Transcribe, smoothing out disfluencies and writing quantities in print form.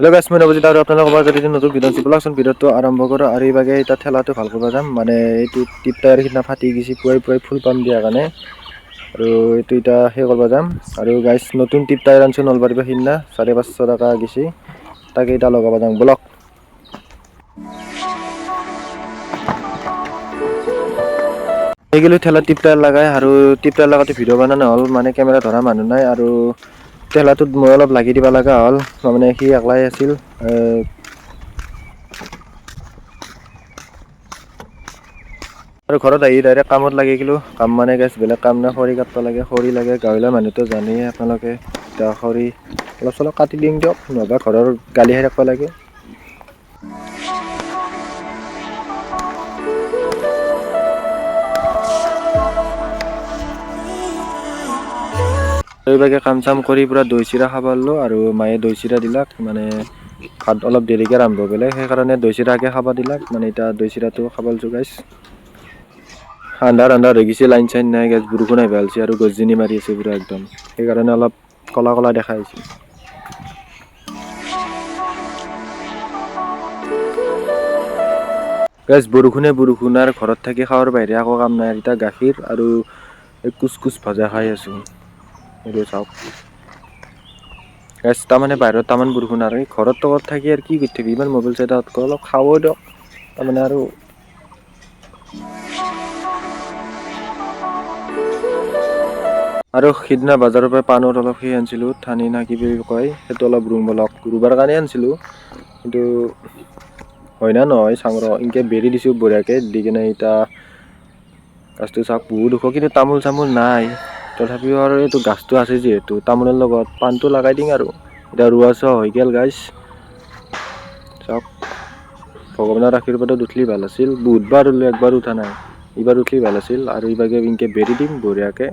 hello guys मैं नवजित और আপনাৰা কবা যদি নতুন ভিডিও চিপলাকছন ভিডিওটো আৰম্ভ কৰা আৰু ইবাগে এটা ঠেলাটো ভাল কৰিব যাম মানে এইটো টিপ টায়াৰ কিনা ফাটি গিছি পুৱাই ফুল পাম দিয়া কাৰণে আৰু এইটো এটা হে কৰিব যাম আৰু গাইস নতুন টিপ টায়াৰ আনছো নলবাৰীৰ পৰা হিন্না 550 টাকা গিছি তাকে এটা লগাব যাম ব্লক এইগুলো ঠেলা টিপ টায়াৰ লাগাই আৰু টিপ টায়াৰ লাগাতে ভিডিও বানানো হল মানে ক্যামেৰা ধৰা মানুহ নাই আৰু ঠেলাটোত মই অলপ লাগি দিবা লাগা হল মানে সি একলাই আছিল আৰু ঘৰত আহি ডাইৰেক্ট কামত লাগি গলো কাম মানে গাইছ বেলেগ কাম না খৰি কাটবা লাগে খৰি লাগে গাঁৱলীয়া মানুহটো জানেই আপোনালোকে তা খৰি অলপ চলপ কাটি দিম দিয়ক নহবা ঘৰৰ গালি খাই থাকবা লাগে এইবাগে কাম চাম কৰি পুৰা দৈ চিৰা খাবাৰলো আৰু মায়ে দৈ চিৰা দিলাক মানে ভাত অলপ দেৰিকে আৰম্ভ বেলে সেইকাৰণে দৈ চিৰাকে খাবা দিলাক মানে এটা দৈ চিৰাটো খাবালছো গাইছ আন্ধাৰ হৈ গৈছে লাইন চাইন নাই গাইছ বৰষুণ আহিব আলছি আৰু গছজনি মাৰি আছে পুৰা একদম সেইকাৰণে অলপ কলা কলা দেখা হৈছে গাইছ বৰষুণ আৰু ঘৰত থাকি খাৱাৰ বাহিৰে একো কাম নাই এতিয়া গাখীৰ আৰু কুচকুচ ভাজা খাই আছো এইটো চাওক গাইছ তাৰমানে বাহিৰত তামান বৰষুণ আৰু ঘৰত তলত থাকি আৰু কি কৰি থাকি ইমান মোবাইল চাই থাকাতকৈ অলপ খাব দিয়ক তাৰমানে আৰু আৰু সিদিনা বজাৰৰ পৰা পাণৰ অলপ সেই আনিছিলো ঠানি না কি বুলি কয় সেইটো অলপ ৰুবাৰ কাৰণে আনিছিলো কিন্তু হয় না নহয় চাংৰ ইনকে বেৰি দিছো বঢ়িয়াকে দি কিনে এতিয়া গাছটো চাওক বহুত ওখ কিন্তু তামোল চামোল নাই তথাপিও আৰু এইটো গাছটো আছে যিহেতু তামোলৰ লগত পাণটো লগাই দিম আৰু এতিয়া ৰোৱা চোৱা হৈ গেল গাইছ চাওক ভগৱানৰ আশীৰ্বাদত উঠলি ভাল আছিল বহুতবাৰ ৰুলো একবাৰ উঠা নাই এইবাৰ উঠলি ভাল আছিল আৰু ইবাগে ইনকে বেৰি দিম বঢ়িয়াকে